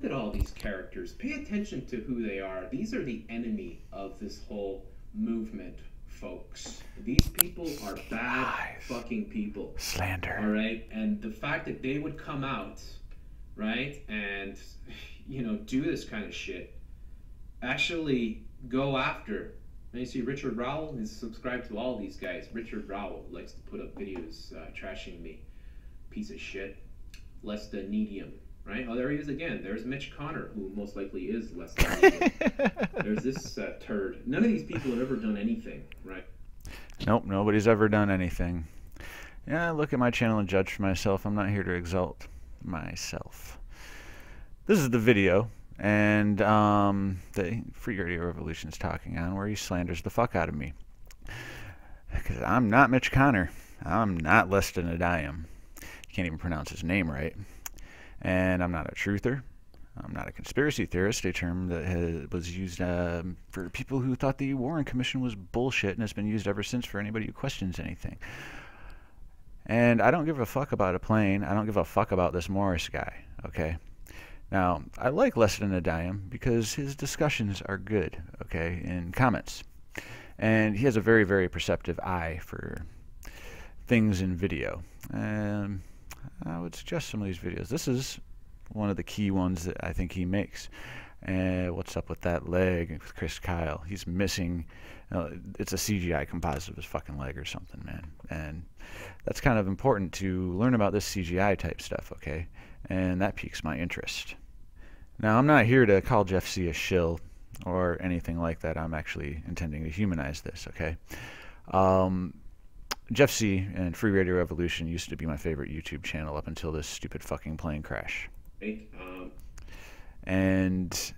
Look at all these characters. Pay attention to who they are. These are the enemy of this whole movement, folks. These people are bad fucking people. Slander. All right? And the fact that they would come out, right, and, you know, do this kind of shit, actually go after. And you see Richard Rowell is subscribed to all these guys. Richard Rowell likes to put up videos trashing me. Piece of shit. Less than medium. Right? Oh, there he is again. There's Mitch Connor, who most likely is less than medium. There's this turd. None of these people have ever done anything, right? Nope, nobody's ever done anything. Yeah, look at my channel and judge for myself. I'm not here to exalt myself. This is the video, and the Free Radio Revolution is talking on, where he slanders the fuck out of me. Because I'm not Mitch Connor. I'm not less than a dime. You can't even pronounce his name right. And I'm not a truther. I'm not a conspiracy theorist, a term that was used for people who thought the Warren Commission was bullshit, and has been used ever since for anybody who questions anything. And I don't give a fuck about a plane. I don't give a fuck about this Morris guy, okay? Now, I like Less Than a Dime because his discussions are good, okay, in comments. And he has a very, very perceptive eye for things in video. And I would suggest some of these videos. This is one of the key ones that I think he makes. And what's up with that leg with Chris Kyle? He's missing. It's a CGI composite of his fucking leg or something, man. And that's kind of important to learn about this CGI type stuff, okay? And that piques my interest. Now, I'm not here to call Jeff C a shill or anything like that. I'm actually intending to humanize this, okay? Jeff C and Free Radio Revolution used to be my favorite YouTube channel up until this stupid fucking plane crash. And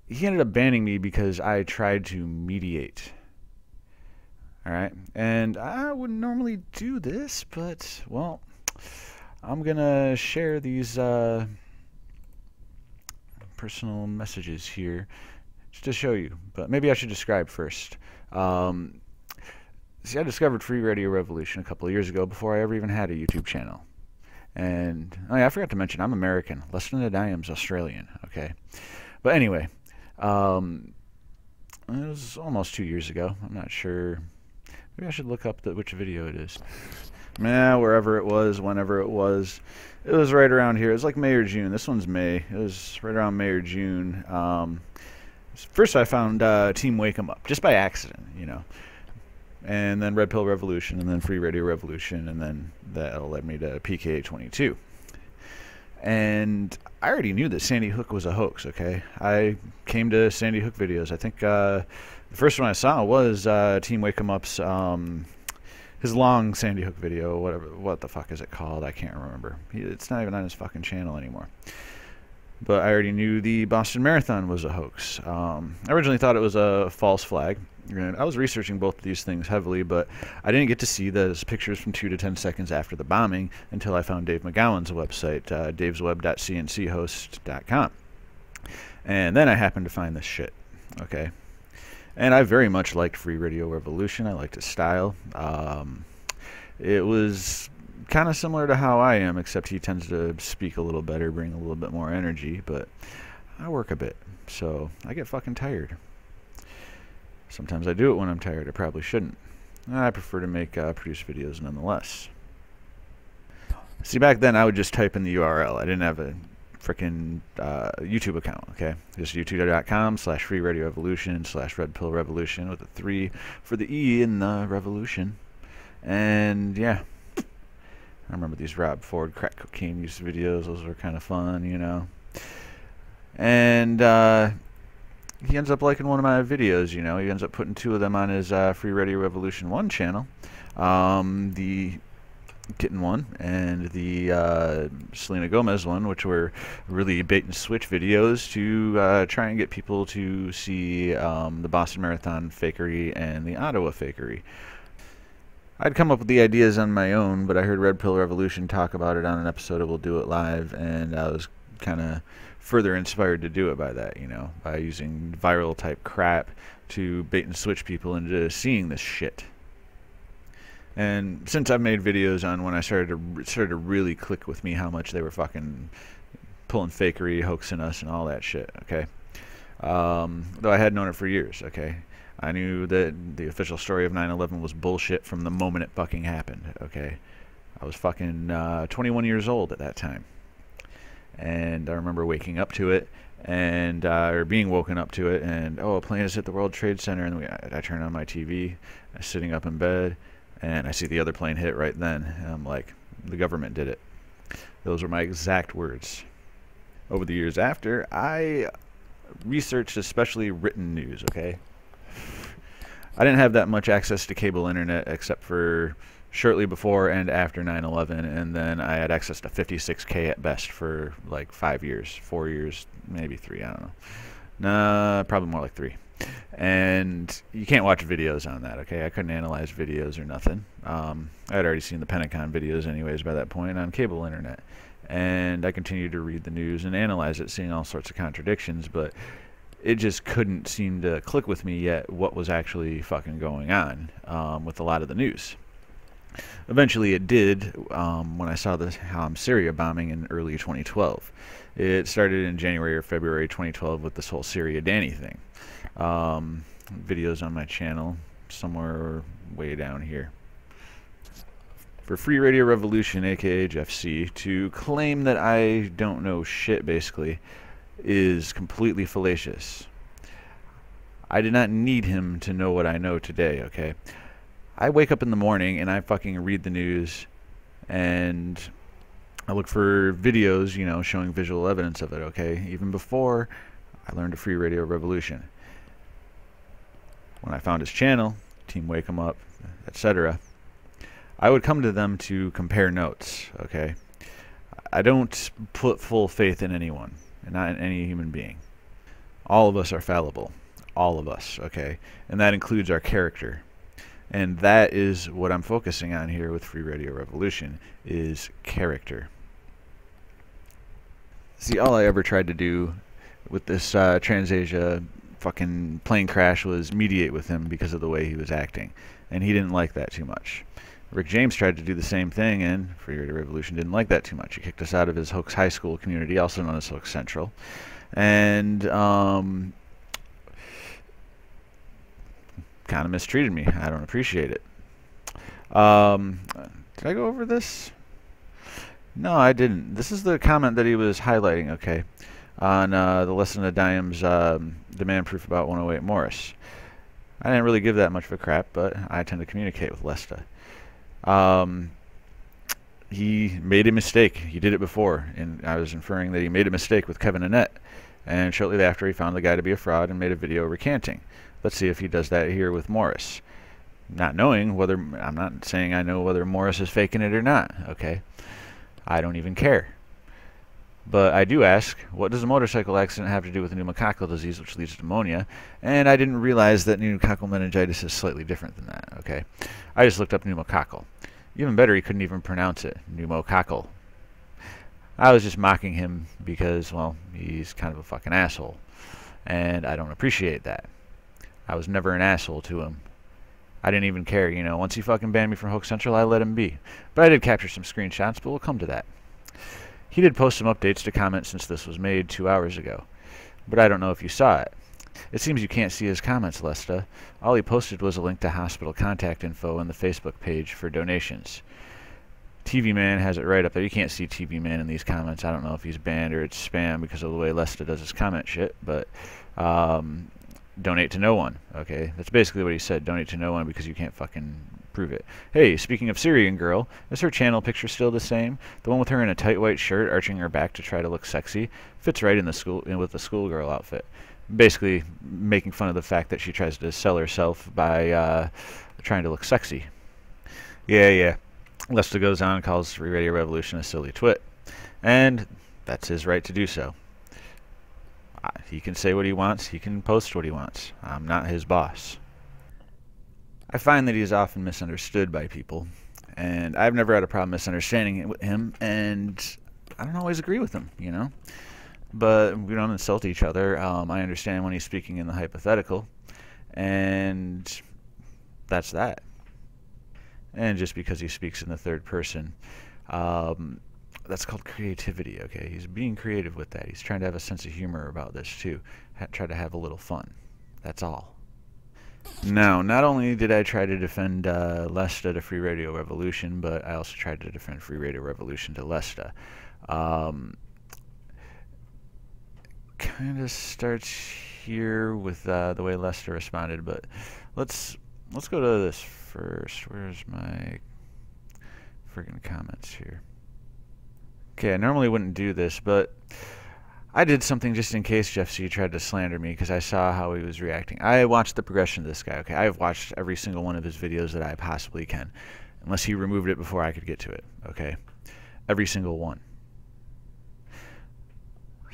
he ended up banning me because I tried to mediate. Alright? And I wouldn't normally do this, but, well, I'm gonna share these personal messages here just to show you. But maybe I should describe first. See, I discovered Free Radio Revolution a couple of years ago before I ever even had a YouTube channel. And, oh yeah, I forgot to mention, I'm American. Less Than a Dime's Australian, okay? But anyway, it was almost 2 years ago. I'm not sure. Maybe I should look up which video it is. Nah, wherever it was, whenever it was. It was right around here. It was like May or June. This one's May. It was right around May or June. First I found Team Wake 'em Up, just by accident, you know. And then Red Pill Revolution, and then Free Radio Revolution, and then that led me to PKA22. And I already knew that Sandy Hook was a hoax, okay? I came to Sandy Hook videos. I think the first one I saw was Team Wake 'em Up's, his long Sandy Hook video, what the fuck is it called? I can't remember. It's not even on his fucking channel anymore. But I already knew the Boston Marathon was a hoax. I originally thought it was a false flag. And I was researching both of these things heavily, but I didn't get to see those pictures from 2 to 10 seconds after the bombing until I found Dave McGowan's website, davesweb.cnchost.com. And then I happened to find this shit, okay? And I very much liked Free Radio Revolution. I liked his style. It was kind of similar to how I am, except he tends to speak a little better, bring a little bit more energy, but I work a bit, so I get fucking tired. Sometimes I do it when I'm tired. I probably shouldn't. I prefer to make produce videos nonetheless. See, back then I would just type in the URL. I didn't have a frickin' YouTube account, okay? Just youtube.com/freeradiorevolution/redpillrevolution with a 3 for the E in the revolution. And yeah, I remember these Rob Ford crack cocaine use videos. Those were kind of fun, you know. And he ends up liking one of my videos, you know. He ends up putting 2 of them on his Free Radio Revolution 1 channel. The Kitten one and the Selena Gomez one, which were really bait and switch videos to try and get people to see the Boston Marathon fakery and the Ottawa fakery. I'd come up with the ideas on my own, but I heard Red Pill Revolution talk about it on an episode of We'll Do It Live, and I was kind of further inspired to do it by that, you know, by using viral type crap to bait and switch people into seeing this shit. And since I've made videos on when I started to really click with me how much they were fucking pulling fakery, hoaxing us, and all that shit, okay? Though I had known it for years, okay? I knew that the official story of 9/11 was bullshit from the moment it fucking happened, okay? I was fucking 21 years old at that time. And I remember waking up to it, and or being woken up to it, and oh, a plane has hit the World Trade Center, and I turn on my TV, I'm sitting up in bed, and I see the other plane hit right then, and I'm like, the government did it. Those were my exact words. Over the years after, I researched especially written news, okay? I didn't have that much access to cable internet except for shortly before and after 9/11, and then I had access to 56K at best for like 5 years, 4 years, maybe 3, I don't know. Nah, probably more like 3. And you can't watch videos on that, okay? I couldn't analyze videos or nothing. I had already seen the Pentagon videos anyways by that point on cable internet. And I continued to read the news and analyze it, seeing all sorts of contradictions, but it just couldn't seem to click with me yet what was actually fucking going on with a lot of the news. Eventually it did when I saw the Syria bombing in early 2012. It started in January or February 2012 with this whole Syria Danny thing. Videos on my channel, somewhere way down here. For Free Radio Revolution, aka Jeff C, to claim that I don't know shit, basically, is completely fallacious. I did not need him to know what I know today, okay? I wake up in the morning and I fucking read the news and I look for videos, you know, showing visual evidence of it, okay? Even before I learned of Free Radio Revolution. When I found his channel, Team Wake 'em Up, etc., I would come to them to compare notes, okay? I don't put full faith in anyone, and not in any human being. All of us are fallible. All of us, okay? And that includes our character. And that is what I'm focusing on here with Free Radio Revolution, is character. See, all I ever tried to do with this TransAsia fucking plane crash was mediate with him because of the way he was acting. And he didn't like that too much. Rick James tried to do the same thing, and Free Radio Revolution didn't like that too much. He kicked us out of his Hoax High School community, also known as Hoax Central. And kind of mistreated me. I don't appreciate it. Did I go over this? No, I didn't. This is the comment that he was highlighting, okay, on the Lesson of Dime's demand proof about 108 Morris. I didn't really give that much of a crap, but I tend to communicate with Lesta. He made a mistake. He did it before, and I was inferring that he made a mistake with Kevin Annette, and shortly after he found the guy to be a fraud and made a video recanting. Let's see if he does that here with Morris. Not knowing whether, I'm not saying I know whether Morris is faking it or not, okay? I don't even care. But I do ask, what does a motorcycle accident have to do with pneumococcal disease, which leads to pneumonia? And I didn't realize that pneumococcal meningitis is slightly different than that, okay? I just looked up pneumococcal. Even better, he couldn't even pronounce it, pneumococcal. I was just mocking him because, well, he's kind of a fucking asshole. And I don't appreciate that. I was never an asshole to him. I didn't even care, you know. Once he fucking banned me from Hoax Central, I let him be. But I did capture some screenshots, but we'll come to that. He did post some updates to comments since this was made 2 hours ago. But I don't know if you saw it. It seems you can't see his comments, Lesta. All he posted was a link to hospital contact info and the Facebook page for donations. TV Man has it right up there. You can't see TV Man in these comments. I don't know if he's banned or it's spam because of the way Lesta does his comment shit, but donate to no one. Okay, that's basically what he said. Donate to no one because you can't fucking prove it. Hey, speaking of Syrian girl, is her channel picture still the same? The one with her in a tight white shirt, arching her back to try to look sexy, fits right in with the schoolgirl outfit. Basically, making fun of the fact that she tries to sell herself by trying to look sexy. Yeah. Lesta goes on and calls Free Radio Revolution a silly twit, and that's his right to do so. He can say what he wants. He can post what he wants. I'm not his boss. I find that he's often misunderstood by people, and I've never had a problem misunderstanding him, and I don't always agree with him, you know? But we don't insult each other. I understand when he's speaking in the hypothetical, and that's that. And just because he speaks in the third person, That's called creativity, okay? He's being creative with that. He's trying to have a sense of humor about this, too. Try to have a little fun. That's all. Now, not only did I try to defend Lesta to Free Radio Revolution, but I also tried to defend Free Radio Revolution to Lesta. Kind of starts here with the way Lesta responded, but let's go to this first. Where's my friggin' comments here? Okay, I normally wouldn't do this, but I did something just in case Jeff C tried to slander me because I saw how he was reacting. I watched the progression of this guy, okay? I've watched every single one of his videos that I possibly can, unless he removed it before I could get to it, okay? Every single one.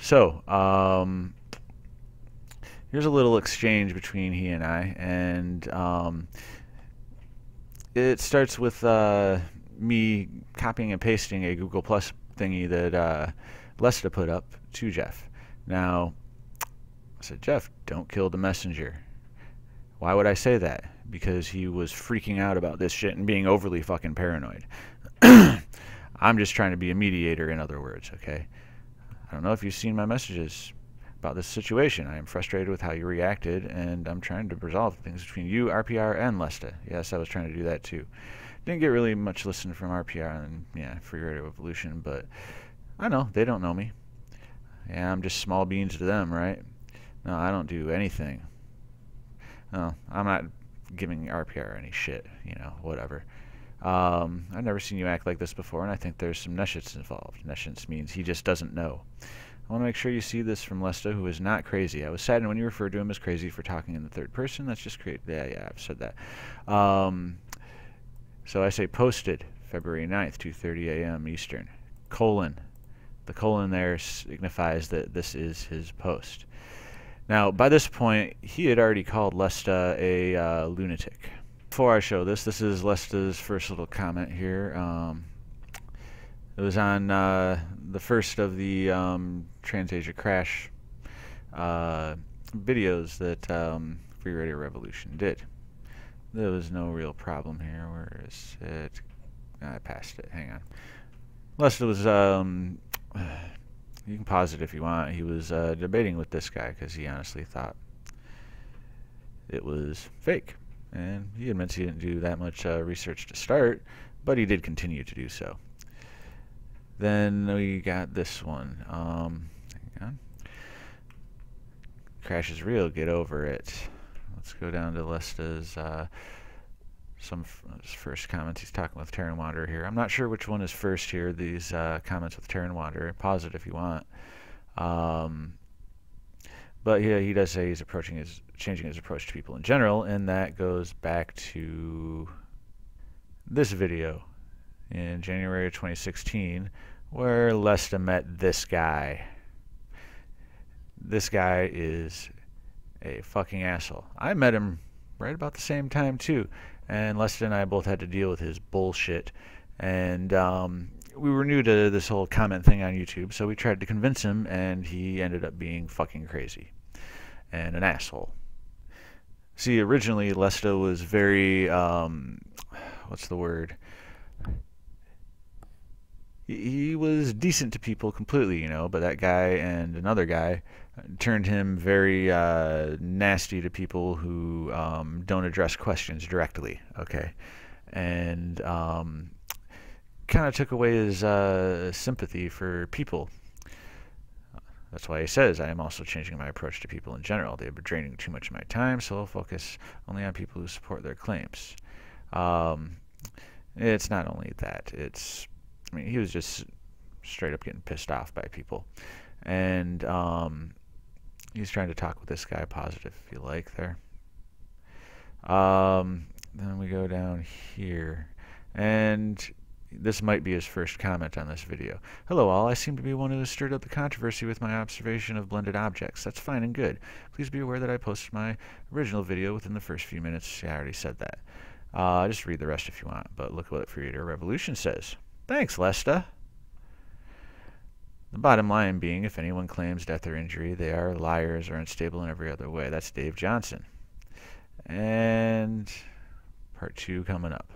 So, here's a little exchange between he and I, and it starts with me copying and pasting a Google Plus thingy that Lesta put up to Jeff. Now, I said, Jeff, don't kill the messenger. Why would I say that? Because he was freaking out about this shit and being overly fucking paranoid. I'm just trying to be a mediator, in other words, okay? I don't know if you've seen my messages about this situation. I am frustrated with how you reacted, and I'm trying to resolve things between you, RPR, and Lesta. Yes, I was trying to do that too. Didn't get really much listen from RPR and, yeah, Free Radio Revolution, but I know, they don't know me. Yeah, I'm just small beans to them, right? No, I don't do anything. No, I'm not giving RPR any shit, you know, whatever. I've never seen you act like this before, and I think there's some nescience involved. Nescience means he just doesn't know. I want to make sure you see this from Lesta, who is not crazy. I was saddened when you referred to him as crazy for talking in the third person. That's just great. Yeah, I've said that. So I say posted February 9th, 2:30 a.m. Eastern, colon. The colon there signifies that this is his post. Now, by this point, he had already called Lesta a lunatic. Before I show this, this is Lesta's first little comment here. It was on the first of the Trans-Asia Crash videos that Free Radio Revolution did. There was no real problem here. Where is it? I passed it. Hang on. Lesta was, you can pause it if you want. He was debating with this guy because he honestly thought it was fake. And he admits he didn't do that much research to start, but he did continue to do so. Then we got this one. Hang on. Crash is real. Get over it. Let's go down to Lesta's some his first comments. He's talking with Terran Wanderer here. I'm not sure which one is first here. These comments with Terran Wanderer. Pause it if you want. But yeah, he does say he's changing his approach to people in general, and that goes back to this video in January of 2016, where Lesta met this guy. This guy is a fucking asshole. I met him right about the same time too, and Lesta and I both had to deal with his bullshit, and we were new to this whole comment thing on YouTube, so we tried to convince him, and he ended up being fucking crazy and an asshole. See, originally Lesta was very what's the word? He was decent to people completely, you know, but that guy and another guy turned him very nasty to people who don't address questions directly, okay? And kind of took away his sympathy for people. That's why he says, I am also changing my approach to people in general. They've been draining too much of my time, so I'll focus only on people who support their claims. It's not only that. I mean, he was just straight up getting pissed off by people. And he's trying to talk with this guy positive, if you like, there. Then we go down here. And this might be his first comment on this video. Hello all, I seem to be one who has stirred up the controversy with my observation of blended objects. That's fine and good. Please be aware that I posted my original video within the first few minutes. Yeah, I already said that. Just read the rest if you want, but look what Free Radio Revolution says. Thanks, Lesta. The bottom line being, if anyone claims death or injury, they are liars or unstable in every other way. That's Dave Johnson. And part 2 coming up.